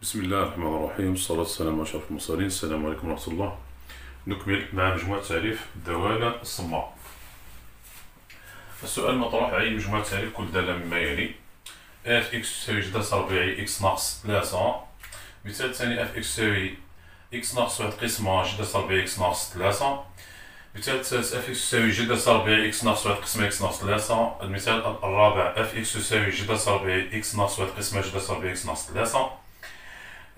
بسم الله الرحمن الرحيم، والصلاة والسلام على أشرف المرسلين. السلام عليكم ورحمة الله. نكمل مع مجموعة تعريف الدالة الصماء. السؤال المطروح: أي مجموعة تعريف كل دالة مما يلي: اف اكس تساوي جذر ربيعي اكس ناقص 3. مثال ثاني: اف اكس تساوي اكس ناقص 1 قسمة جذر ربيعي اكس ناقص 3. مثال الثالث: اف اكس تساوي جذر ربيعي اكس ناقص 1 قسمة اكس ناقص 3. المثال الرابع: اف اكس تساوي جذر ربيعي اكس ناقص 1 قسمة جذر ربيعي اكس ناقص 3.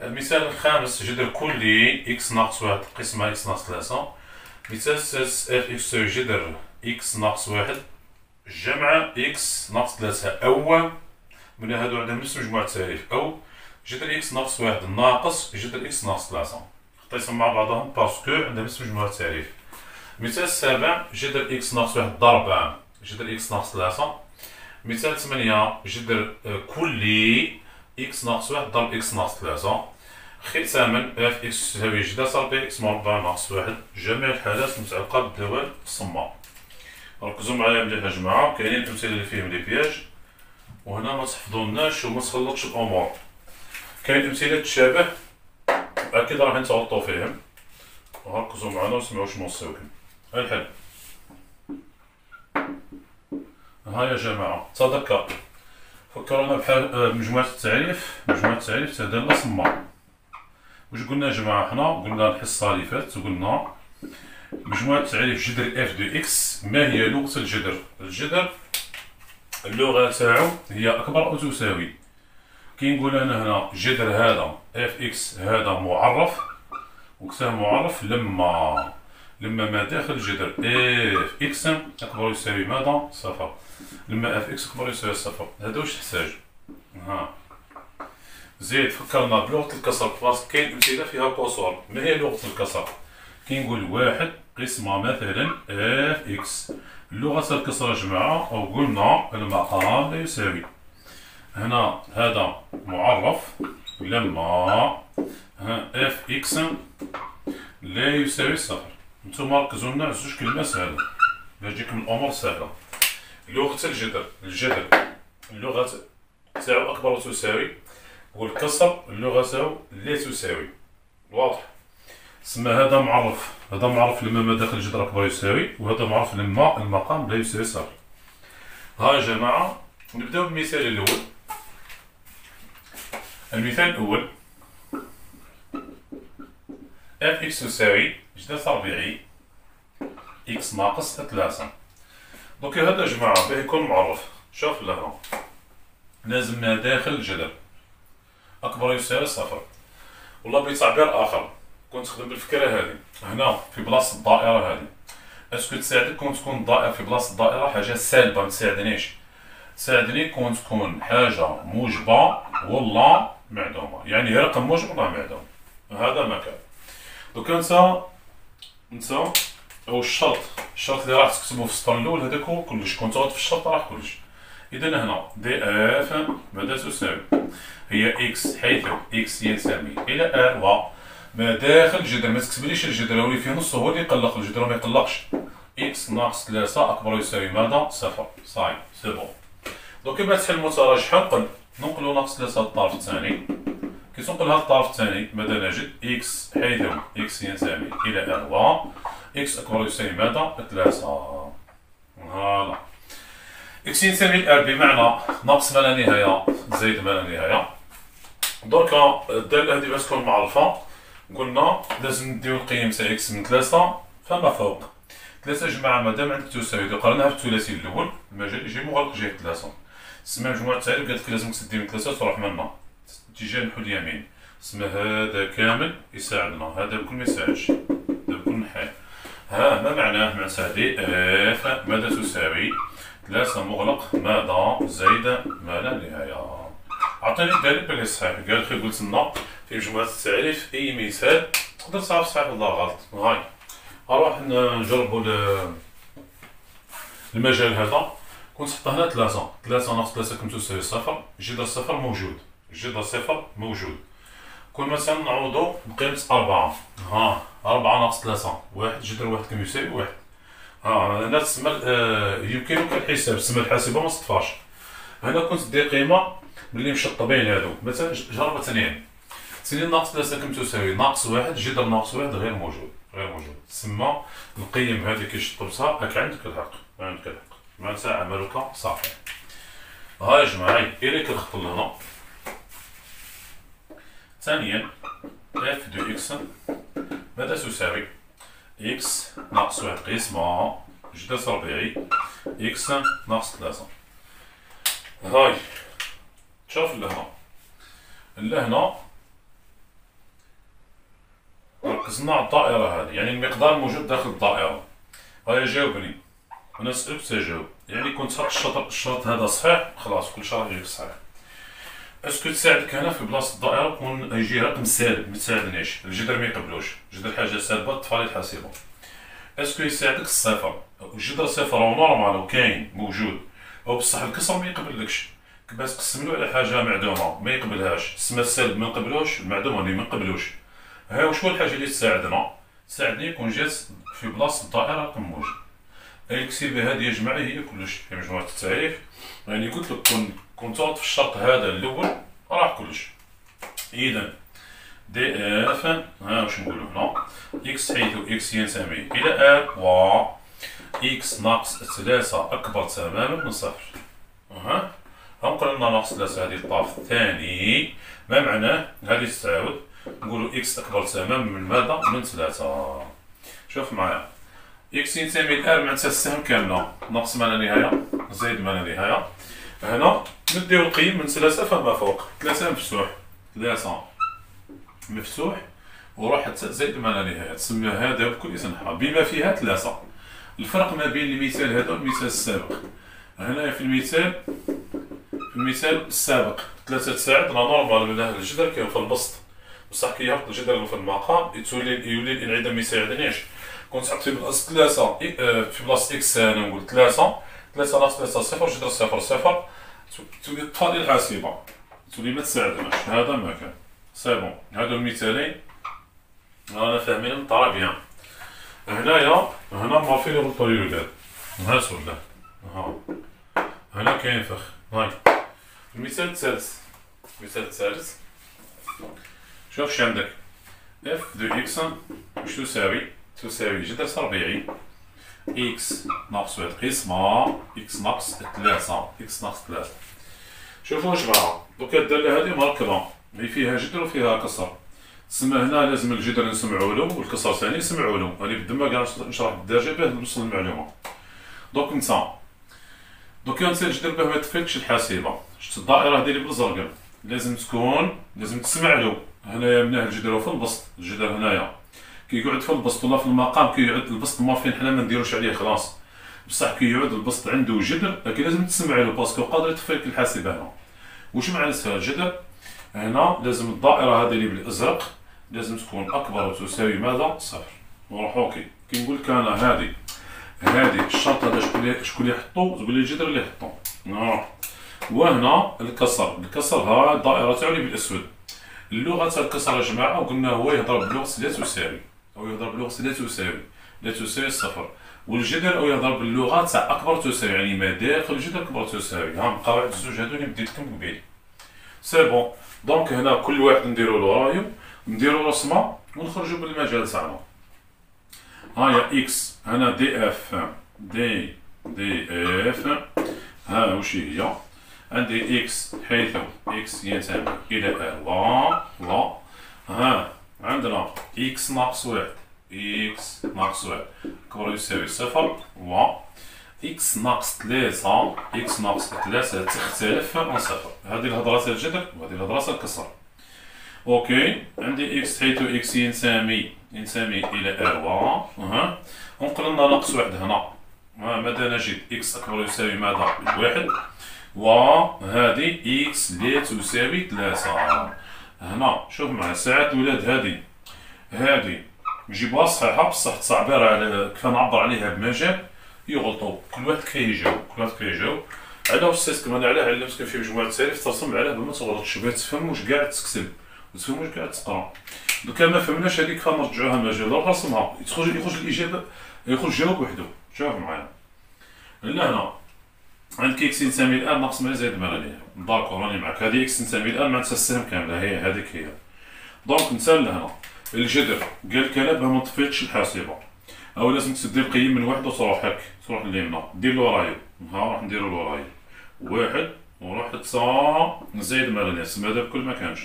المثال الخامس: جذر كلي اكس ناقص 1 قسمة اكس ناقص 3. مثال السادس: اف اكس تساوي جذر اكس ناقص 1 جمع اكس ناقص 3، أو من هادو عندهم نفس مجموعة التعريف، أو جذر اكس ناقص 1 ناقص جذر اكس ناقص 3. خطيتهم مع بعضهم باسكو عندهم نفس مجموعة التعريف. المثال السابع: جذر اكس ناقص 1 ضرب جذر اكس ناقص 3. مثال 8: جذر كلي اكس ناقص 1 ضرب اكس ناقص 3. ختاما: اف اكس تساوي جذر ربيع اكس مربع ناقص 1 جميع الحالات المتعلقة بالدوال الصماء. ركزوا معايا مليح يا جماعة، كاينين الأمثلة اللي فيهم لي بياج، وهنا ما تحفظوناش وما تخلطش الأمور. كاين أمثلة تشابه أكيد راح نتغلطو فيهم، وركزوا معانا وسمعوا شنو نصيوكم. الحل: ها يا جماعة تذكر، فكرونا بحال مجموعة التعريف، مجموعة التعريف تاع دالة صماء. واش قلنا يا جماعة؟ حنا قلنا الحصة اللي فاتت، قلنا مجموعة تعريف جذر اف دو اكس ما هي لغة الجذر؟ الجذر اللغة تاعو هي أكبر أو تساوي. كي نقول أنا هنا جذر هذا اف اكس هذا معرف، وكتاه معرف لما ما داخل جذر اف اكس أكبر أو يساوي ماذا؟ صفر. لما اف اكس أكبر أو يساوي صفر. هذا واش تحتاج؟ ها زيد فكرنا بلغة الكسر، باسكو كاين أمثلة فيها كسور. ما هي لغة الكسر؟ كي نقول 1 قسمة مثلا اف اكس، لغة الكسر يا جماعة، أو قلنا المقام لا يساوي. هنا هذا معرف لما اف اكس لا يساوي صفر. نتوما ركزوا لنا على زوج كلمات سهلة باش تجيكم الأمور سهلة. لغة الجذر، اللغة تاعو أكبر أو تساوي، والكسر اللغة تاعو لا تساوي. واضح؟ تسمى هذا معرف، هذا معرف لما ما داخل الجذر أكبر يساوي، وهذا معرف لما المقام لا يساوي صفر. ها يا جماعة نبداو بالمثال الأول. المثال الأول: اف اكس تساوي جذر ربيعي اكس ناقص 3. دوك هذا يا جماعة باه يكون معرف، شوف لهنا لازم ما داخل الجذر أكبر يساوي صفر. والله بتعبير آخر كنت تخدم بالفكرة هذه هنا في بلاصة الدائرة هذه، اسكو تساعدك كون تكون الدائرة في بلاصة الدائرة حاجة سالبة؟ متساعدنيش، تساعدني كون تكون حاجة موجبة ولا معدومة، يعني رقم موجب ولا معدوم. هذا ما كان. دوك انت او الشرط اللي راح تكتبو في السطر الاول هذاك هو كلش، كون تغلط في الشرط راح كلش. اذا هنا دي اف ماذا تساوي؟ هي اكس حيث اكس ينتمي الى ار، و ما داخل الجذر، ما تكتبليش الجذر، هو اللي فيه نص هو اللي يقلق، الجذر ما يقلقش. اكس ناقص 3 أكبر يساوي ماذا؟ صفر. صاي سي بون. دوك كيما تحل المتراجحة ننقلو ناقص 3 للطرف الثاني. كي تنقل هذا الطرف الثاني ماذا نجد؟ اكس حيث اكس ينتمي الى ار، و اكس أكبر يساوي ماذا؟ 3. فوالا. اكس ينتمي الى ار بمعنى ناقص ما لا نهاية زائد ما لا نهاية. دركا الدالة هذه باش تكون معرفة قلنا لازم نديو القيم تاع اكس من 3 فما فوق. 3 يا جماعة مادام عندك تساوي قررناها بالثلاثي الأول، المجال يجي مغلق جهة 3. تسمى مجموعة التعريف قالت لك لازم تدي من 3 تروح منا اتجاه نحو اليمين. تسمى هذا كامل يساعدنا، هذا بكل ما يساعدش، هذا بكل حال. ها ما معناه؟ مع سعدي اف ماذا تساوي؟ 3 مغلق ماذا زائد ما لا نهاية. عطيني الدليل بلي صحيح، قال خي قلت لنا في مجموعة التعريف أي مثال تقدر تعرف صحيح ولا غلط. هاي أروح نجربو المجال هذا. كنت حط هنا 3 ناقص 3 كم تساوي صفر، جذر صفر موجود، جذر صفر موجود. كون مثلا نعوضو بقيمة 4، ها 4 ناقص 3 1، جذر 1 كم يساوي 1. ها هنا تسمى يمكنك الحساب، تسمى الحاسبة ما صطفاش. هنا كنت دير قيمة ملي مشطبين هادو، مثلا جرب 2 2 ناقص 3 كم تساوي ناقص 1 جذر ناقص 1 غير موجود، تسمى القيم هذه كي تطبسها راك عندك الحق، معناتها عملك صحيح. ها يا جماعة إلي كنخط لهنا. ثانيا اف دو اكس ماذا تساوي؟ اكس ناقص 1 قسمة جذر تربيعي اكس ناقص 3. هاي شوف لهنا ركزنا على الدائرة هذه، يعني المقدار الموجود داخل الدائرة. هيا جاوبني، أنا سألت تجاوب، يعني كنت تحط الشرط هذا صحيح خلاص كل شرط يجيك صحيح. اسكو تساعدك هنا في بلاصة الدائرة يكون يجي رقم سالب متساعدنيش، الجذر ميقبلوش، الجذر حاجة سالبة الطفال الحاسبة. اسكو يساعدك الصفر، الجذر صفر هو نورمال وكاين موجود، أو بصح الكسر ميقبلكش، باش تقسملو على حاجة معدومة ميقبلهاش، تسمى السالب منقبلوش، المعدومة اللي منقبلوش. ها واش هو الحاجة اللي تساعدني يكون جات في بلاصة الدائرة رقم موجب. الكسيبة هذه يا جماعة هي كلش، هي مجموعة التعريف، يعني قلت لك كون تعرض في الشرط هذا الأول راح كلش. إذا دي اف ها واش نقولو هنا اكس حيث اكس ينتمي إلى ار و اكس ناقص 3 أكبر تماما من صفر. غنقول لنا ناقص 3 هذه الطرف الثاني، ما معناه هذه تتعاود نقولو اكس أكبر تماما من ماذا؟ من 3. شوف معايا اكس ينتمي لار معناتها السهم كاملة ناقص ما لا نهاية زائد ما لا نهاية. هنا نديو القيم من 3 فما فوق، 3 مفتوح وروح حتى زائد ما لا نهاية، تسمى هذا بكل سمحة بما فيها 3. الفرق ما بين المثال هذا والمثال السابق، هنا في المثال السابق 3 تساعد لا نورمال ولا الجذر كاين في البسط، بصح كي يهبط الجذر في المقام يولي الانعدام ما يساعدنيش. كنت تحط في بلاصة 3 في بلاصة اكس انا نقول 3 ناقص 3 صفر جذر صفر تولي تطفى الحاسبة، تولي ما تساعدناش، هذا ما كان سي بون. هادو المثالين رانا فاهمينهم طرا بيان. هنا ما في لي غلطو لي ولاد، ها سولا هنا كاين فخ. هاي المثال الثالث شوف اش عندك، اف دو اكس واش تساوي جذر تربيعي اكس ناقص 1 قسمة اكس ناقص 3. شوفوا جماعة دوكا الدالة هذه مركبة اللي فيها جذر وفيها كسر، تسمى هنا لازم الجذر نسمعولو والكسر ثاني نسمعولو، هاني بالدم كاع نشرح بالدارجة باه نوصل المعلومة. دوكا نتا الجذر باه ميطفيلكش الحاسبة، شفت الدائرة هذه اللي بالزرقاء لازم تسمعلو. هنايا مناه الجذر في البسط، الجذر هنايا كي يقعد في البسط ولا في المقام كي يقعد البسط مورفين حنا ما نديروش عليه خلاص، بصح كي يعود البسط عنده جذر لكن لازم تسمعلو باسكو قادر يطفيلك الحاسبة هنا. واش معناتها الجذر؟ هنا لازم الدائرة هذه اللي بالازرق لازم تكون اكبر وتساوي ماذا؟ صفر. نروحو كي نقول لك انا هذه الشرط هذا شكون اللي يحطو؟ تقول لي الجذر اللي يحطو. وهنا الكسر ها الدائرة تاعو اللي بالاسود. اللغة تاع الكسر يا جماعة قلنا هو يهضر بلغة لا تساوي، أو يهضر بلغة لا تساوي الصفر، والجذر أو يهضر باللغة تاع أكبر تساوي، يعني ما داخل الجذر أكبر تساوي. ها القواعد الزوج هادو اللي بديت لكم قبيل. سي بون، دونك هنا كل واحد نديرولو رايو، نديرو رسمة ونخرجو بالمجال تاعنا. هايا إكس هنا دي اف ها واش هي؟ عندي اكس حيث اكس ينتمي الى ار و ها عندنا اكس ناقص 1 كبر يساوي صفر و اكس ناقص 3 تختلف عن صفر. هذه الهضرة تاع الجذر وهذه الهضرة تاع الكسر. اوكي عندي اكس حيث اكس ينتمي الى ار و ونقول لنا ناقص 1 هنا ماذا نجد؟ اكس اكبر يساوي ماذا؟ 1 وهذه اكس لا تساوي 3. هنا شوف معايا ساعات ولاد هذه نجيبوها صحيحة بصح التعبير على كيف نعبر عليها بمجال يغلطوا، كل واحد كيف يجاوب على واش سيسكم. انا علاه علمتكم في مجموعة التعريف ترسم علاه بما تغلطش باه تفهم واش قاعد تكتب وتفهم واش قاعد تقرا. دوكا ما فهمناش هذيك كيف نرجعوها المجال نرسمها يخرج الإجابة الجواب وحده. شوف معايا هنا عندك اكس ينتمي الان ناقص ما زائد ما لا نهاية، داكور راني معاك. هذه اكس تنتمي الان معناتها السهم كامله هي هذيك هي. دونك نسال لهنا الجذر قال لك انا باه ما نطفيكش الحاسبه، او لازم تسدي القيم من واحد وتروح هاك تروح لليمنى دير لورايا. ها راح نديرو لورايا واحد وروح تا نزيد مالنا سما هذا بكل ما كانش.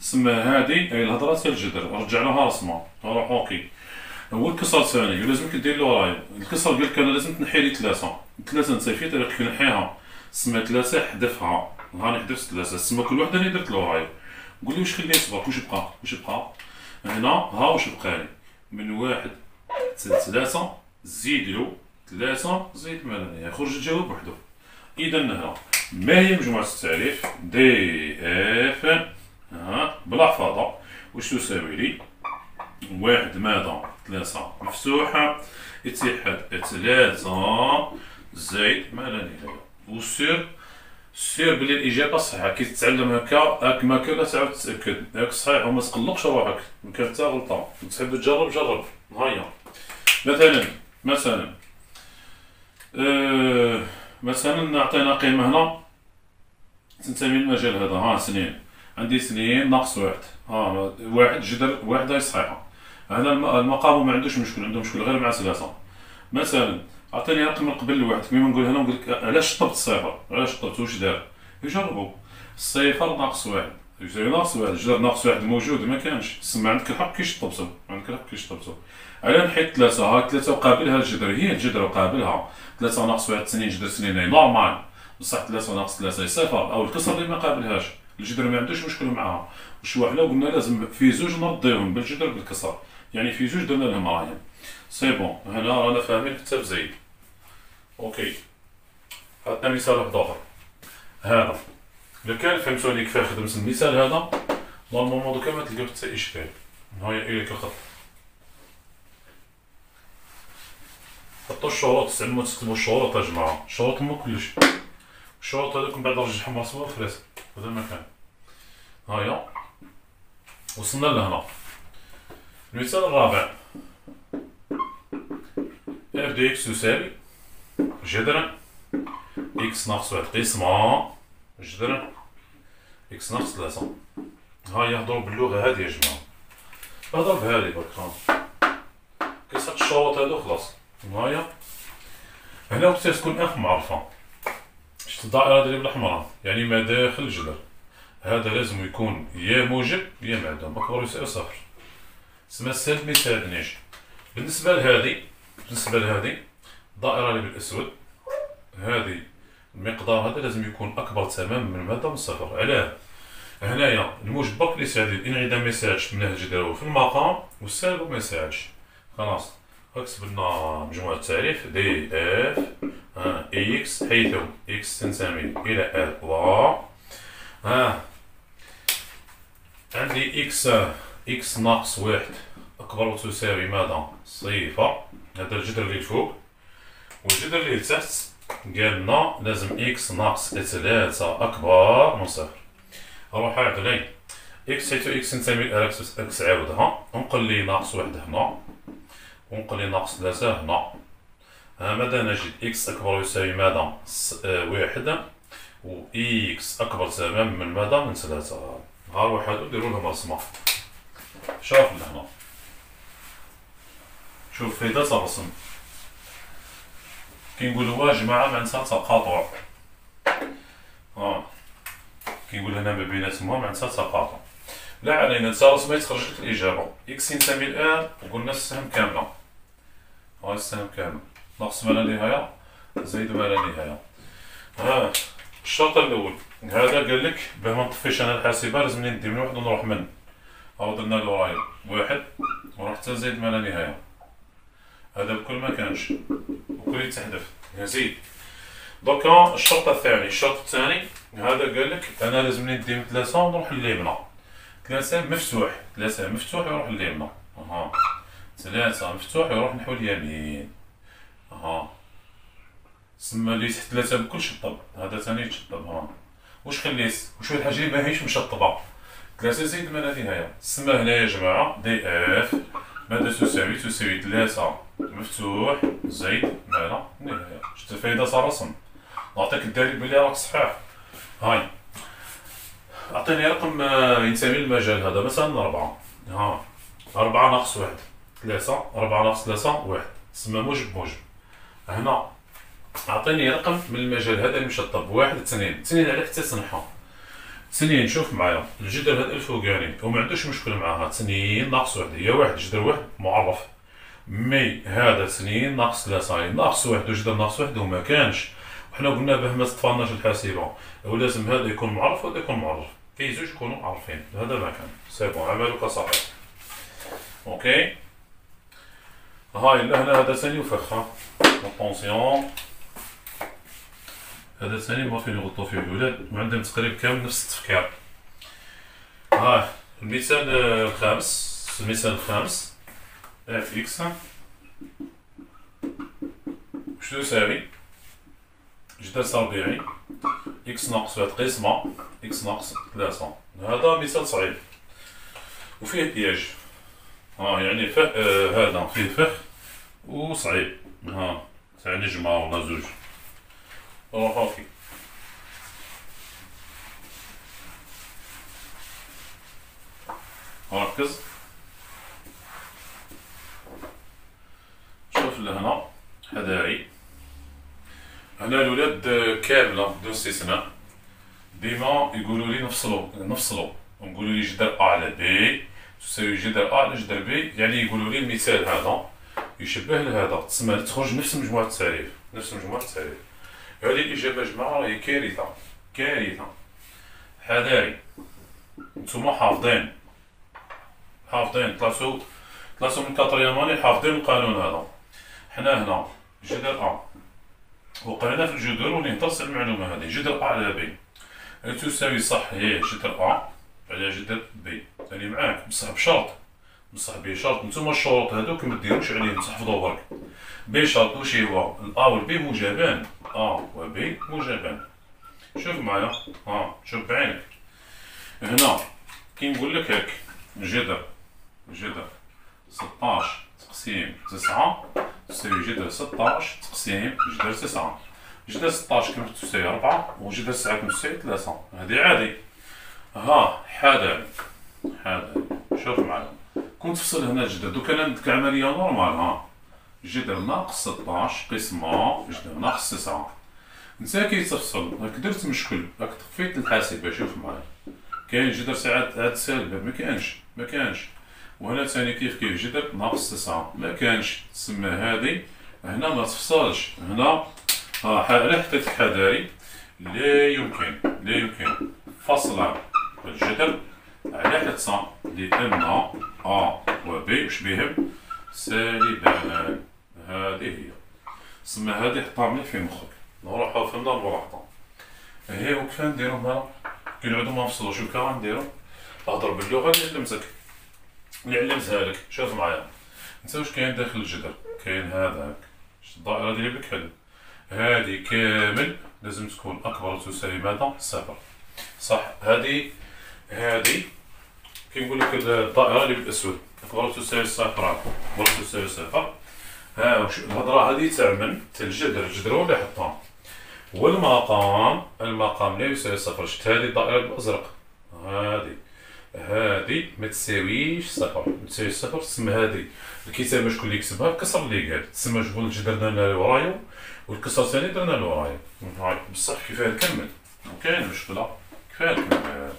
سما هادي هي الهضره تاع الجذر رجع لها رسمه روح اوكي. هو الكسر ثاني ولازم كدير لورايا. الكسر قال لك انا لازم تنحي لي ثلاثه انت في طريقه نحيها. سما ثلاثه حذفها. ها نحذف ثلاثه سما كل وحده اللي درت لورايا. قول لي واش خليه صبر واش بقى هنا. ها واش بقى لي من واحد ثلاثة زيد له ثلاثة زيد مالنا يخرج الجواب وحده. إذا هنا ما هي مجموعة التعريف دي اف ها بلا حفاظة واش تساوي لي واحد ماذا ثلاثة مفتوحة اتحاد ثلاثة زائد ما لا نهاية. وسير بلي الإجابة صحيحة. كي تتعلم هاك ما كان لا تعاود تتأكد هاك صحيح وما تقلقش روحك إن كانت تا غلطة. تحب تجرب جرب. هيا مثلا نعطينا قيمة هنا تنتمي للمجال هذا. ها سنين عندي سنين ناقص واحد. ها واحد جذر واحد هاي صحيحة. هنا المقام ما عندوش مشكل عنده مشكل غير مع ثلاثة. مثلا عطيني رقم من قبل الواحد كيما نقول هنا نقول لك علاش طبت الصفر علاش طبت واش دار. يجربوا الصفر ناقص واحد يساوي ناقص واحد جذر ناقص واحد موجود ما كانش. تسمى عندك الحق كيشطبتو على نحيد ثلاثة. ها ثلاثة وقابلها الجذر هي الجذر وقابلها ثلاثة ناقص واحد سنين جذر سنين هي نورمال. بصح ثلاثة ناقص ثلاثة هي صفر أو الكسر اللي ما قابلهاش الجذر ما عندوش مشكل معاها. وشو حنا قلنا لازم في زوج نرضيهم بالجذر بالكسر يعني في زوج درنا لهم رايهم. سي بون هنا رانا فاهمين كتاب زايد. اوكي عطنا مثال واحد اخر. هذا لو كان فهمتوني كيفاه خدمت المثال هذا نورمالمون دوكا ما تلقاو حتى اشكال. هاهي اليك الخط حطوا الشروط تعلموا تكتبوا الشروط يا جماعه. الشروط هما كلشي. الشروط هذوك من بعد رجعهم راسهم فريس هذا المكان. هاهي وصلنا لهنا. المثال الرابع اف دو اكس يساوي جذر اكس ناقص واحد قسمة جذر اكس ناقص ثلاثة. ها يهضروا باللغة هادي يا جماعة. نهضر بهادي برك كيس هاد الشروط هادو خلاص. هاهي هنا وقت تكون اف معرفة. شفت الدائرة هادي بالأحمر يعني مداخل الجذر. هذا لازم يكون يا موجب يا معدوم أكبر يساوي صفر. تسمى السالب ما يساعدنيش. بالنسبة لهادي الدائرة اللي بالأسود هذه المقدار هذا لازم يكون أكبر تماما من مادة من صفر. علاه؟ هنايا الموجب برك اللي يساعد الانعدام ما يساعدش من نهج داو في المقام والسالب ما يساعدش. خلاص اكتب لنا مجموعة التعريف دي اف اكس حيث اكس تنتمي إلى ال و عندي اكس ناقص واحد أكبر وتساوي ماذا؟ صفر. هذا الجذر اللي الفوق والجذر اللي لتحت قالنا لازم اكس ناقص ثلاثة أكبر من صفر. أروح عاد لي اكس حيث اكس تنتمي إلى اكس عاودها ونقول لي ناقص واحد هنا ونقول لي ناقص ثلاثة هنا. ماذا نجد؟ اكس أكبر يساوي ماذا؟ واحد و اكس أكبر تماما من ماذا؟ من ثلاثة. هاروح هادو نديرو لهم رسمة. شوف لهنا شوف فايدة الرسم كي نقولوا يا جماعة معناتها تقاطع. كي نقول هنا ما بيناتهما معناتها تقاطع. لا علينا انت رسمة تخرج لك الإجابة. إكس ينتمي الآن وقلنا السهم كاملة. هاي السهم كامل ناقص ما لا نهاية زائد ما لا نهاية. الشرط الأول هذا قال لك باه ما نطفيش أنا الحاسبة لازمني ندي من واحد ونروح من. أو درنا له راي واحد ونروح حتى زائد ما لا نهاية. هذا بكل ما كانش وكل يتحذف يزيد. دوكا الشرط الثاني هذا قال لك انا لازمني ندي من ثلاثة ونروح لليمنى. ثلاثة مفتوح يروح لليمنى. ثلاثة مفتوح يروح نحو اليمين. تسمى اللي تحت ثلاثة بكل شطب هذا ثاني يتشطب. واش خليت وشو الحاجة اللي ماهيش مشطبة؟ ثلاثة زائد ما لا نهاية. تسمى هنا يا جماعة دي اف ماذا تساوي ثلاثة مفتوح زائد ما لا نهاية. شفت الفايدة تاع الرسم؟ نعطيك الدليل بلي راك صحيح. هاي أعطيني رقم ينتمي للمجال هذا، مثلا 4. ها 4 ناقص 1 3. 4 ناقص 3 1. تسمى موجب موجب. هنا أعطيني رقم من المجال هذا المشطب، 1 2. 2 على حتى تنحى. 2 شوف معايا الجدر هذا الفوقاني وما عندوش مشكل معاها. 2 ناقص 1 هي 1، جدر 1 معرف. مي هذا 2 ناقص 3 ناقص 1 وجدر ناقص 1 وما كانش. وحنا قلنا باه ما تطفالناش الحاسبه ولازم هذا يكون معرف وهذا يكون معرف، كاين زوج يكونوا معرفين. هذا ما كان سي بون، عملك صحيح. اوكي هاي هنا هذا ثاني وفخ. اتونسيون هذا ثاني ما فين يغلطوا فيه الولاد وعندهم تقريبا كامل نفس التفكير. ها المثال الخامس. المثال الخامس اف اكس واش تساوي جدر تربيعي اكس ناقص 1 قسمة اكس ناقص 3. هذا مثال صعيب وفيه بياج. يعني هذا فيه فخ وصعيب. تاع نجمة ولا زوج. هاكي ركز شوف لهنا حذاري. هنا الولاد كاملة بدون استثناء ديما يقولوا لي نفصلوا نقولوا لي جدر أ على بي تساوي جدر أ على جدر بي، يعني يقولوا لي المثال هذا يشبه لهذا، تسمى تخرج نفس مجموعة التعريف. هذه الإجابة جماعة راهي كارثة. حذاري نتوما حافظين طلعتو من كاترياماني حافظين القانون هذا. حنا هنا جدر أ وقرينا في الجذور ونهتص المعلومة هذه. جدر أ على بي تساوي صح هي جدر أ على جدر بي. يعني معاك بصح بشرط بشرط نتوما الشروط هذوك ما ديروش عليهم تحفظوا برك. بشرط واش هو الأ والبي موجبان، أ وبي موجبان. شوف معايا شوف بعينك هنا كي نقول لك هاك جدر 16 تقسيم 9 تساوي جدر 16 تقسيم جدر 9. جدر 16 كم تساوي 4 وجدر 9 كم تساوي 3. هذه عادي. حذر شوف معايا كنت تفصل هنا الجدر دوك انا نديك العمليه نورمال. جدر ناقص 16 قسمة جدر ناقص 9. نتا كي تفصل راك درت مشكل راك طفيت الحاسبة. شوف معايا كاين جدر ساعات هاد سالبة ما كانش وهنا ثاني كيف جدر ناقص 9 ما كانش. تسمى هادي هنا ما تفصلش. هنا على حطيت حذاري لا يمكن فصل الجدر على حدث لأن أ و ب واش بهم سالبان. هذه هي تسمى هذه حطها مليح في مخك. نروحو فهمنا الملاحظة. هي وكيف نديرو هنا كي نعودو ما نفصلوش وكا غنديرو نهضر باللغة اللي علمتها لك. شوف معايا نتا واش كاين داخل الجدر. كاين هذاك الدائرة ديالي بكحل هذه كامل لازم تكون أكبر وتساوي ماذا؟ 0 صح. هذه كي نقول لك الدائرة اللي بالأسود أكبر تساوي 0 أكبر تساوي 0. الهضرة هذه تاع من؟ تاع الجدر هو اللي حطها. والمقام لا يساوي 0. شفت هذه الدائرة بالأزرق هذه ما تساويش 0 تساوي 0. تسمى هذه الكتابة شكون اللي يكتبها؟ الكسر اللي قال. تسمى شغل الجدر درنا لورايو والكسر ثاني درنا لورايو. بصح كيفاه نكمل؟ مكاين مشكلة كيفاه نكمل.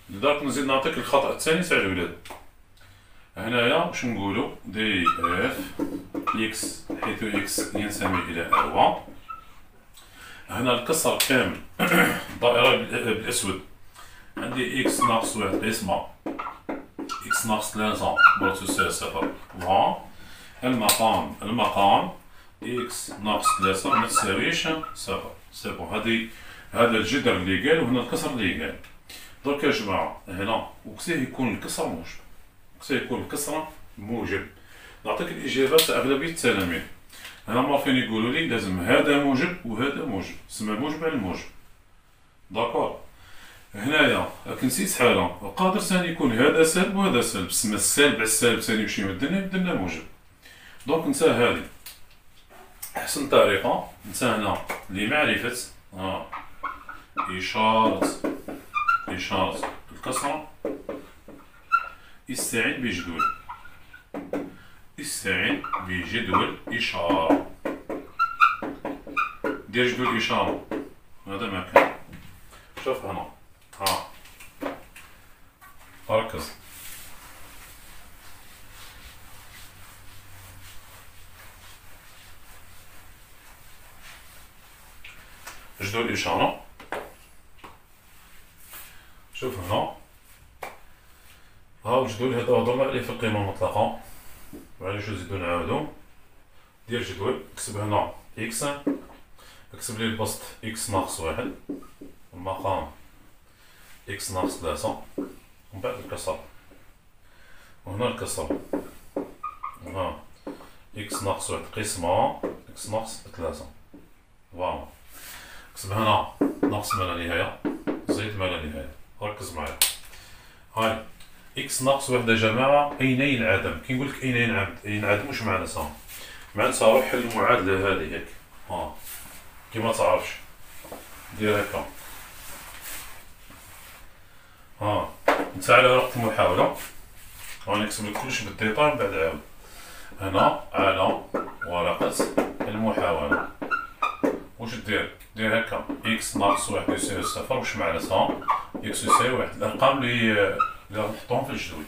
لذلك نزيد نعطيك الخطأ الثاني تاع الولاد. هنايا واش نقولو دي اف اكس حيث اكس ينتمي الى اروا. هنا الكسر كامل الدائرة بالاسود عندي اكس ناقص 1 قسمة اكس ناقص 3 برا تساوي 0 و المقام اكس ناقص 3 ما تساويش 0. سي بون. هذا الجدر اللي قال وهنا الكسر اللي قال. درك يا جماعة هنا وكسيه يكون الكسر موجب. نعطيك الإجابات تاع أغلبية التلاميذ. هنا مارفين يقولوا لي لازم هذا موجب وهذا موجب. تسمى موجب على الموجب. داكور. هنايا راك نسيت حالة قادر ثاني يكون هذا سالب وهذا سالب. تسمى السالب على السالب ثاني يمشي يبدلنا موجب. دونك نتا هذه أحسن طريقة نتا هنا لمعرفة إشارة إشارة الكسرة استعن بجدول. استعن بجدول إشارة. دير جدول إشارة. هذا مكان. شوف هنا. ها. ركز. جدول إشارة. شوف هنا. ها الجدول هذا هضرنا عليه في القيمة المطلقة. معليش نزيدو نعاودو. دير جدول. اكتب هنا إكس. اكتب لي البسط إكس ناقص واحد. المقام إكس ناقص ثلاثة. ومن بعد الكسر. وهنا الكسر. وها إكس ناقص واحد قسمة إكس ناقص ثلاثة. فوالا. اكتب هنا ناقص ما لا نهاية زائد ما لا نهاية. ركز معايا. هاي إكس ناقص واحد يا جماعة أين ينعدم؟ كي نقولك أين ينعدم واش معناتها؟ معناتها روح حل المعادلة هادي هيك. ها كي ما تعرفش دير هكا. ها نتا على ورقة المحاولة. غنكتب لك كلشي بالديتاي من بعد عاود. هنا على ورقة المحاولة. واش دير؟ دير هكا إكس ناقص واحد يساوي صفر. واش معناتها؟ إكس يساوي واحد. الأرقام اللي نحطوهم في الجدول.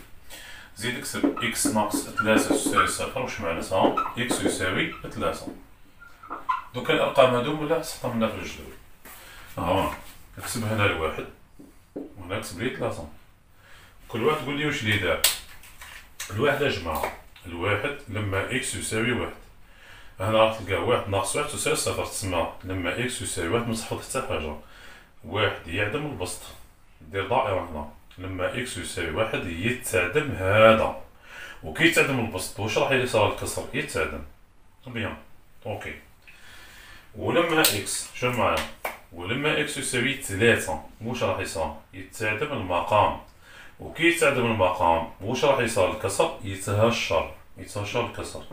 زيد اكتب إكس ناقص ثلاثة تساوي صفر. واش معناتها؟ إكس يساوي ثلاثة. دوكا الأرقام هادو ملا تحطهم في الجدول. ها اكتب هنا الواحد وهنا اكتب لي ثلاثة. كل واحد قول لي واش لي دار. الواحد يا جماعة الواحد لما إكس يساوي واحد. هنا راح تلقاه واحد ناقص واحد تساوي صفر. تسمى لما إكس يساوي واحد متحفظ حتى حاجة. واحد يعدم البسط. دير دائرة هنا. لما إكس يساوي واحد يتعدم هذا. وكي يتعدم البسط واش راح يصير الكسر؟ يتعدم. بيان. أوكي. ولما إكس شوف معايا. ولما إكس يساوي ثلاثة واش راح يصير؟ يتعدم المقام. وكي يتعدم المقام واش راح يصير الكسر؟ يتهشر. يتهشر الكسر.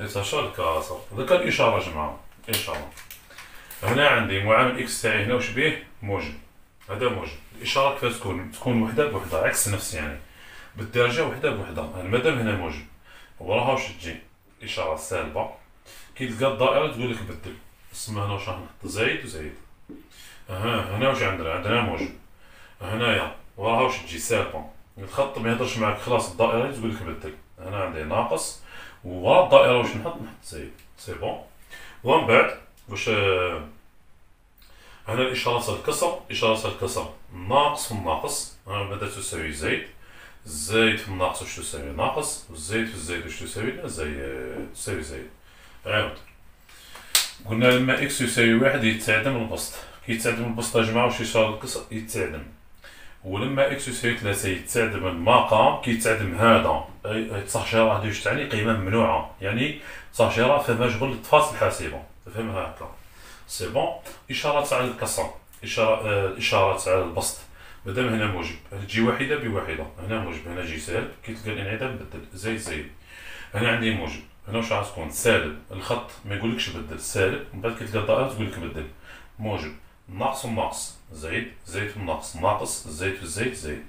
يتهشر الكسر. هذاك الإشارة يا جماعة. إشارة. هنا عندي معامل إكس تاعي هنا واش بيه؟ موجب. هذا موجب. الإشارة كيفاش تكون وحدة بوحدة عكس نفس يعني بالدرجة وحدة بوحدة. مادام هنا موجب وراها واش تجي؟ إشارة سالبة. كي تلقى الدائرة تقول لك بدل. تسمى هنا واش راح نحط زايد وزايد. هنا واش عندنا موجب. هنايا وراها واش تجي؟ سالبة. الخط ما يهضرش معاك خلاص الدائرة تقول لك بدل. هنا عندي ناقص وورا الدائرة واش نحط زايد. سي بون. ومن بعد واش هنا الإشارة الكسر. إشارة الكسر ناقص في الناقص. ماذا تساوي زايد. زايد في الناقص واش تساوي ناقص. والزايد في الزايد واش تساوي؟ زايد. تساوي زايد. عاود. قلنا لما إكس يساوي واحد يتعدم البسط. كي يتعدم البسط يا جماعة واش إشارة الكسر؟ يتعدم. ولما إكس يساوي ثلاثة يتعدم المقام. كي يتعدم هذا التهشيرة هادي واش تعني؟ قيمة ممنوعة. يعني تهشيرة فيها مجهول للتفاصيل الحاسبة. تفهمها هكا. سي بون. إشارة على الكسر. إشارة على البسط. مادام هنا موجب تجي واحدة بواحدة. هنا موجب هنا جي سالب. كي تلقى الانعدام بدل زايد زايد. هنا عندي موجب. هنا واش راح تكون؟ سالب. الخط ما يقولكش بدل سالب. من بعد كي تلقى الدائرة تقول لك بدل. موجب ناقص والناقص زايد. زايد في الناقص ناقص. زايد في الزايد زايد.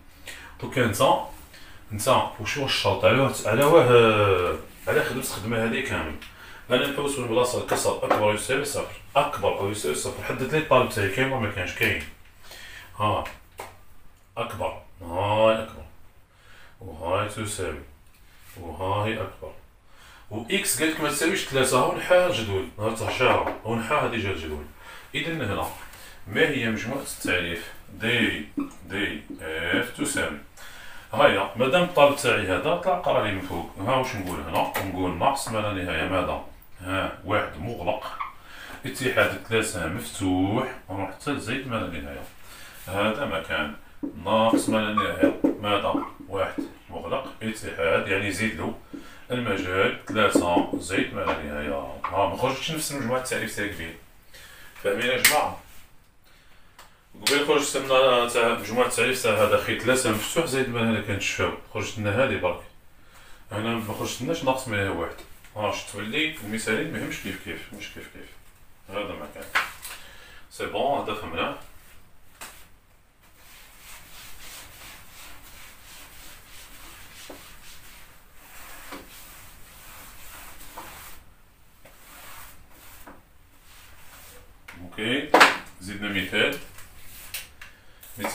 دوكا نتا واش هو الشرط على خدمت الخدمة هذه كامل. أنا نحوس من بلاصة الكسر أكبر أو يساوي صفر. أكبر أو يساوي صفر. حدد لي الطالب تاعي كاين ولا مكانش؟ كاين. ها أكبر. هاي أكبر. وهاي تساوي. وهاي أكبر. وإكس قالك ما تساويش ثلاثة. هو نحا الجدول. ها تهشارة. هو نحا هادي جا الجدول. إذا هنا ما هي مجموعة التعريف دي إف تساوي. هيا مادام الطالب تاعي هذا طلع قرا لي من فوق. ها واش نقول هنا؟ نقول ناقص ما لا نهاية. ماذا؟ واحد مغلق. اتحاد ثلاثة مفتوح. نروح حتى لزايد ما لا نهاية. هذا مكان ناقص ما لا نهاية. ماذا؟ واحد مغلق. اتحاد يعني زيد له المجال ثلاثة زايد ما لا نهاية. ما خرجتش نفس مجموعة التعريف تاع قبيل. فاهمين يا جماعة؟ قبيل خرجت لنا تاع مجموعة التعريف تاع هذا خيط ثلاثة مفتوح زايد ما هنا كنتشفاو. خرجت لنا هادي برك. هنا ما خرجت لناش ناقص ما هي واحد. شفت تولي المثالين ماهمش كيف مش كيف. هذا مكان. سي بون هذا فهمناه.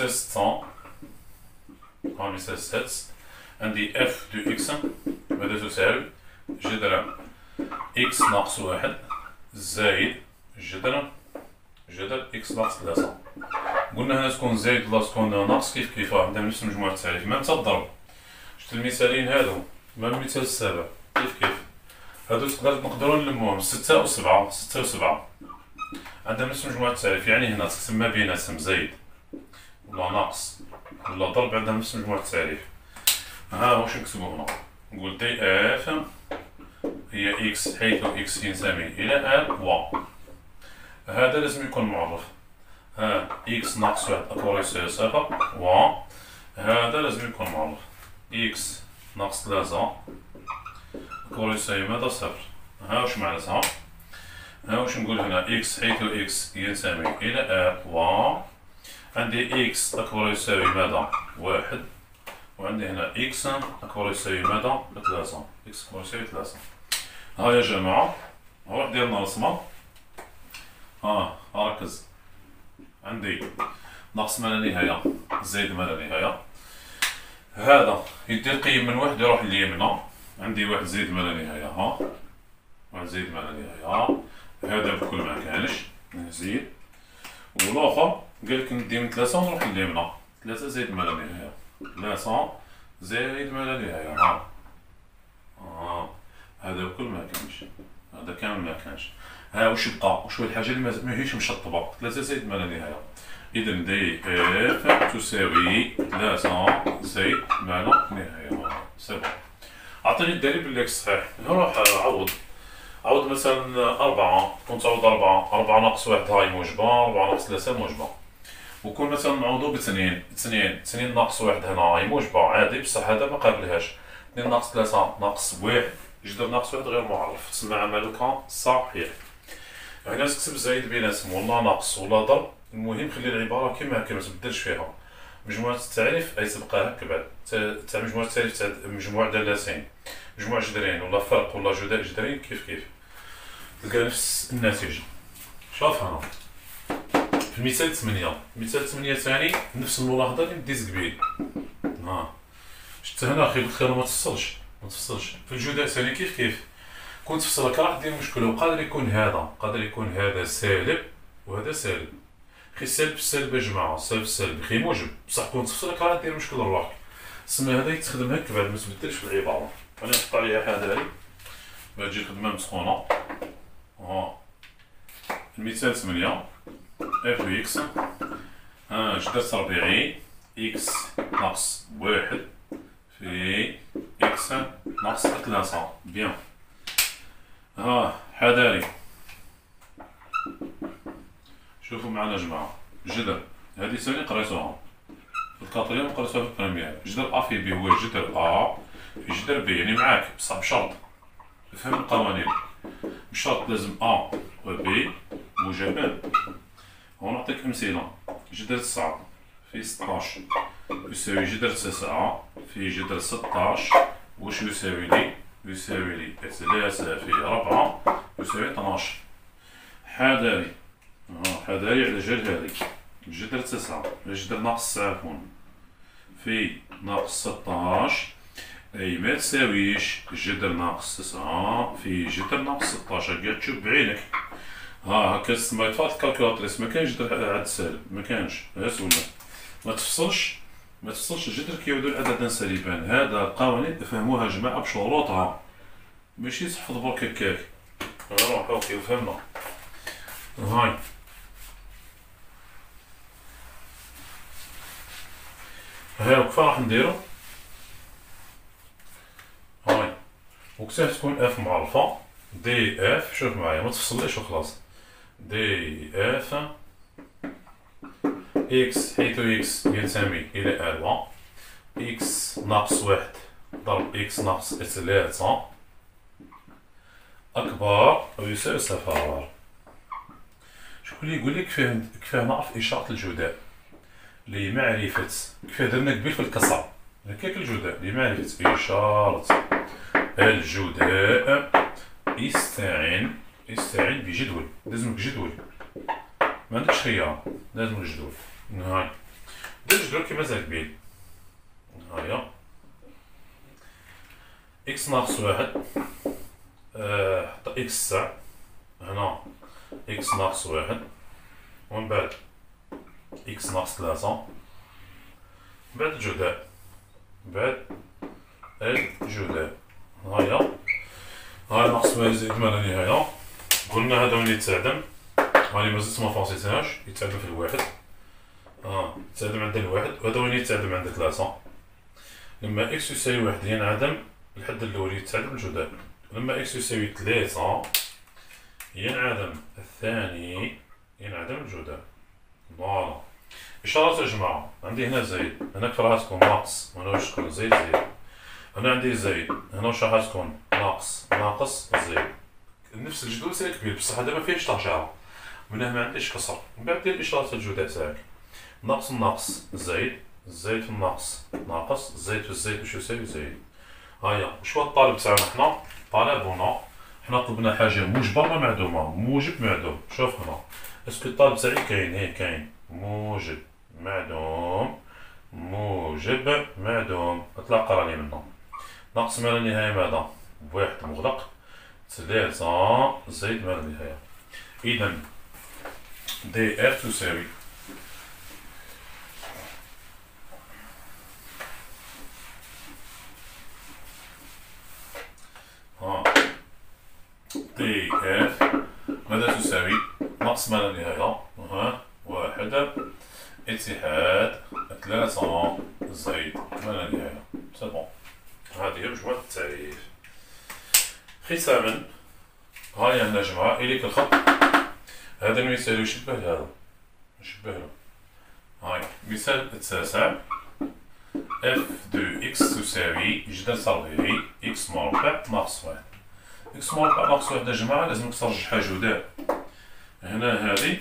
مثال 600 ها مثال 6 عندي اف دو اكس ماذا تساوي جذر اكس ناقص واحد زائد جذر اكس ناقص 3. قلنا هنا تكون زايد ولا تكون ناقص كيف عندنا نفس مجموعة التعريف ميم تا الضرب. شفت المثالين هادو ميم المثال السابع كيف هادو نقدرو نلموهم 6 و 7 6 و 7 عندنا نفس مجموعة التعريف، يعني هنا تقسم ما بيناتهم زايد ولا ناقص ولا ضرب عندنا نفس مجموعة التعريف. ها واش نكتبو هنا نقول دي اف هي اكس حيث اكس ينتمي الى ار و هذا لازم يكون معرف. ها اكس ناقص واحد اكبر يساوي صفر و هذا لازم يكون معرف. اكس ناقص 3 اكبر يساوي ماذا صفر. ها واش معناتها ها واش نقول هنا اكس حيث اكس ينتمي الى ار و عندي اكس اكبر يساوي ماذا واحد وعندي هنا اكس اكبر يساوي ماذا 3 اكس اكبر يساوي 3. ها يا جماعة ها واحد ديالنا رسمة ركز عندي ناقص ما لا نهاية زائد ما لا نهاية. هذا يدير قيم من واحد يروح لليمنى عندي واحد زائد ما لا نهاية واحد زائد ما لا نهاية هذا بكل ما كانش نزيد والاخر قالك ندي من 3 ونروح لليمنى 3 زائد ما لا نهاية 3 زائد ما لا نهاية هذا بكل ما كانش هذا كامل ما كانش. ها واش بقى واش هو الحاجة اللي ماهيش مشطبة 3 زائد ما لا نهاية. إذا دي اف تساوي 3 زائد ما لا نهاية. سي بون عطيني الدليل باللي صحيح نروح عوض مثلا 4 كون تعوض 4 ناقص 1 هاي موجبة 4 ناقص 3 موجبة وكون مثلا نعوضو باثنين 2 ناقص 1 هنا هاي موجبة عادي بصح هذا ما قابلهاش 2 ناقص 3 ناقص 1 جذر ناقص 1 غير معرف تسمى عملك صحيح. هنا تكتب زايد بيناتهم ولا ناقص ولا ضرب المهم خلي العبارة كيما هكا ما تبدلش فيها. مجموعة التعريف أي تبقى هكا بعد تاع مجموعة التعريف تاع مجموع دالتين مجموع جذرين ولا فرق ولا جداء جذرين كيف تلقى نفس النتيجة. شوف هنا في المثال 8 المثال 8 ثاني نفس الملاحظة اللي ديت قبيل شفت هنا أخي قلت خير ما تفصلش في الجداء ثاني كيف كون تفصلك راح دير مشكل وقادر يكون هذا سالب وهذا سالب خي السالب بالسالب يا جماعة السالب بالسالب خي موجب بصح كون تفصلك راه دير مشكل لروحك تسمى هذا يتخدم هكا بعد ما تبدلش في العبارة. أنا نحط عليها حذاري باش تجي الخدمة مسخونة. المثال 8 اف دو اكس جذر تربيعي اكس ناقص 1 في اكس ناقص 3 بيان. حذاري شوفوا معنا يا جماعة جذر هذه ثاني قريتوها في الكاتريام وقريتوها في البريمير. جذر ا في بي هو جذر ا في جذر بي يعني معاك بصح بشرط فهم القوانين بشرط لازم ا و بي موجبان. ونعطيك أمثلة جذر 9 في 16 يساوي جذر 9 في جذر 16 واش يساوي لي 3 في 4 يساوي 12. حذاري على جال هذي جذر 9 جذر ناقص 9 في ناقص 16 أي ما تساويش جذر ناقص 9 في جذر ناقص 16 كاع تشوف بعينك هكا تسمى يطفات الكالكولاتريس ما كاينش جذر عدد سالب ما كانش ولا ما تفصلش الجذر كيعودوا لعددا سالبان. هذا القوانين تفهموها جماعة بشروطها ماشي تحفظ برك هكاك. نروح اوكي وفهمنا. هاي كيف راح نديرو وكتاه تكون اف معرفة دي اف شوف معايا ما تفصليش وخلاص دي اف اكس حيث اكس ينتمي الى ار اكس ناقص 1 ضرب اكس ناقص 3 اكبر او يساوي صفر. شكون اللي يقول لي كيفاه نعرف اشارة الجداء لمعرفة كيفاه درنا قبيل في الكسر هكاك الجداء لمعرفة إشارة الجداء استعن بجدول لازمك جدول ما عندكش خيار لازمك جدول. هاي ندير الجدول كيما زال قبيل. هاهي إكس ناقص واحد، حط إكس تاع هنا إكس ناقص واحد، ومن بعد إكس ناقص ثلاثة، من بعد الجداء، من بعد الجداء. هاهي ناقص ما يزيد ما لا نهاية. قلنا هذا وين يتعدم، هاني مازلت مفاصلتهاش، يتعدم في الواحد، يتعدم عند الواحد، وهذا وين يتعدم عند ثلاثة. لما إكس يساوي واحد ينعدم الحد الأول يتعدم الجداء، لما إكس يساوي ثلاثة ينعدم الثاني ينعدم الجداء. فوالا. إشارات يا جماعة، عندي هنا زايد، هناك راح تكون ناقص، وهنا واش تكون زايد زايد. هنا عندي زايد، هنا واش راح تكون ناقص ناقص زايد. نفس الجدول ساير كبير بصح هذا ما فيهش ترجعة، من هنا ما عنديش كسر. من بعد دير إشارات الجداء تاعك، ناقص الناقص زايد، زايد في الناقص ناقص، زايد في الزايد واش يساوي زايد. هاهي واش هو الطالب تاعنا حنا؟ طالبنا حنا طلبنا حاجة موجبة ولا معدومة؟ موجب معدوم. شوف هنا اسكو الطالب تاعي كاين؟ كاين موجب معدوم موجب معدوم، تلاقى راني منه. ناقص ما لا نهاية ماذا؟ بواحد مغلق، ثلاثة زايد ما لا نهاية. إذا دي إف تساوي دي إف ماذا تساوي؟ ناقص ما لا نهاية، واحد اتحاد ثلاثة زايد ما لا نهاية. سي بون، هذه هي مجموعة التعريف. ختاما هاهي هنا جماعة إليك الخط، هذا المثال يشبه هذا، يشبه له. هاي مثال التاسع، اف دو اكس تساوي جدول تربيعي اكس مربع ناقص واحد. اكس مربع ناقص واحد يا جماعة لازمك ترجعها جداء، هنا هذه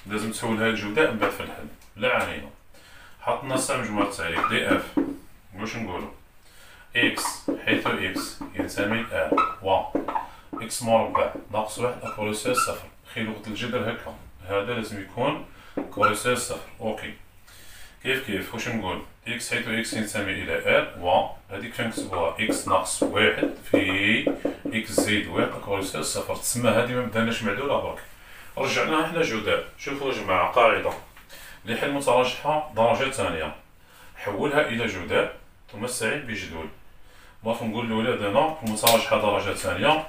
لازم تحولها لجداء من بعد في الحل. لا علينا، حطنا سا مجموعة التعريف دي اف، واش نقولو؟ اكس حيث اكس ينتمي ل و اكس مربع ناقص واحد كوريسير صفر. خي لغة الجدل هكا، هذا لازم يكون كوريسير صفر. اوكي، كيف واش نقول؟ اكس حيث اكس ينتمي الى ال و هذيك فين نكتبوها؟ اكس ناقص واحد في اكس زائد واحد كوريسير صفر. تسمى هذه ما بداناش معدولة برك، رجعناها حنا جداء. شوفوا يا جماعة قاعدة لحل متراجحة درجة ثانية، حولها إلى جداء ثم استعين بجدول. دونك نقول لولادنا المتراجحة درجة ثانية،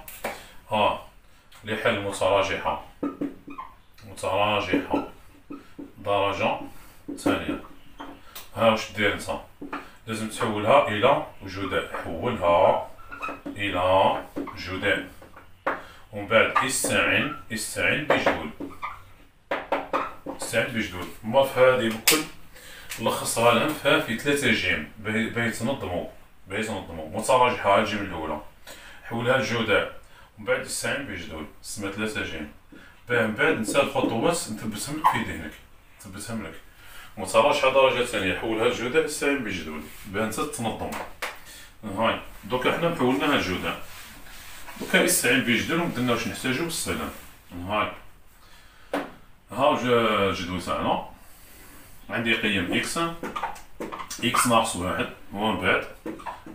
لحل متراجحة درجة ثانية، واش دير نتا؟ لازم تحولها إلى جداء، حولها إلى جداء، ومن بعد استعين بجدول. ما في هذه بكل نلخصها لهم في 3 جيم باهي تنظموا متراجحة الجيم الأولى، حولها لجداء، ومن بعد استعين بجدول، تسمى 3 جيم. من بعد نتا الخطوات نثبتهم لك في ذهنك، متراجحة درجة ثانية، حولها لجداء، استعين بجدول، باه نتا تنظم. هاي دوكا حنا حولناها لجداء، دوكا استعين بجدول ومدلنا واش نحتاجو بالسلام. هاي الجدول تاعنا، عندي قيم اكس ناقص واحد، ومن بعد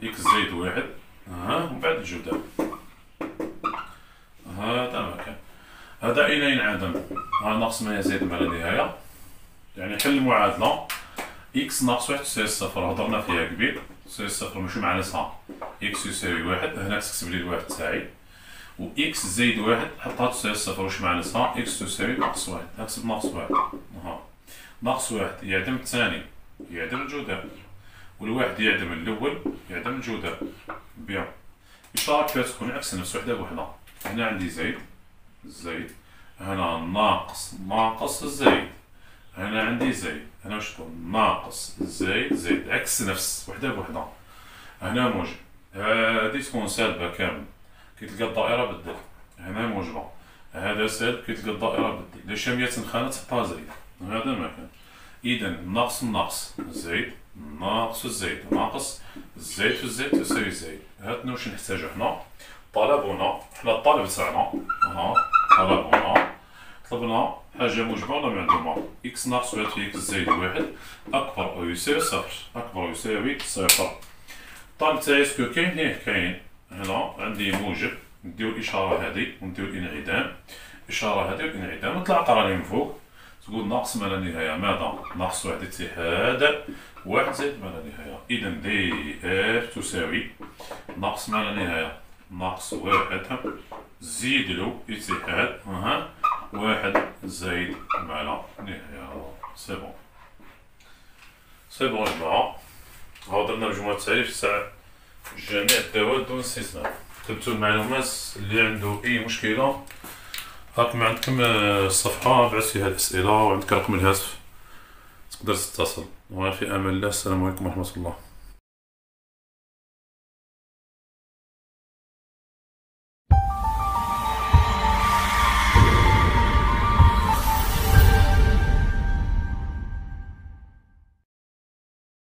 اكس زائد واحد، ومن بعد الجداء. هذا ما كان، هذا أين ينعدم؟ ناقص ما يزيد ما لا نهاية، يعني حل المعادلة اكس ناقص واحد تساوي صفر، هضرنا فيها قبيل، تساوي صفر ماشي مع ناقصها، اكس يساوي واحد، هنا تكتب لي الواحد تاعي، و اكس زائد واحد حطها تساوي صفر، واش مع ناقصها؟ اكس تساوي ناقص واحد، نكتب ناقص واحد. ناقص واحد يعدم الثاني يعدم الجداء، والواحد يعدم الأول يعدم الجداء. بيان، إشارة كيف تكون عكس نفس وحدة بوحدة. هنا عندي زايد، هنا ناقص زايد، هنا عندي زايد، هنا واش تكون؟ ناقص زايد عكس نفس وحدة بوحدة. هنا موجب، هادي تكون سالبة كامل، كي تلقى الدائرة بدل، هنا موجبة، هذا سالب، كي تلقى الدائرة بدل، ليش 100 خانة تحطها زايد، هذا ما كان. إذا ناقص زايد، ناقص زايد، ناقص زايد في الزايد تساوي زايد. هاتنا واش نحتاجو حنا؟ طلبنا، حنا الطالب تاعنا، طلبنا طلبنا حاجة موجبة ولا معدومة. إكس ناقص واحد في إكس زائد واحد أكبر أو يساوي صفر. أكبر أو يساوي صفر. الطالب تاعي اسكو كاين؟ إيه كاين. هنا عندي موجب، نديو الإشارة هادي ونديو الانعدام. الإشارة هادي والانعدام نطلع قراني من فوق تقول ناقص ما لا نهاية. ماذا؟ ناقص واحد اتحاد واحد زائد ما لا نهاية. إذا دي إف تساوي ناقص ما لا نهاية ناقص واحد زيد له اتحاد واحد زائد ما لا نهاية. سي بون. سي بون الجماعة، هاو درنا مجموعة تعريف تاع جميع الدوال دون استثناء. كتبتو المعلومات اللي عنده أي مشكلة راكم عندكم الصفحة بعث فيها الأسئلة وعندك رقم الهاتف تقدر تتصل. وفي أمان الله. السلام عليكم ورحمة الله.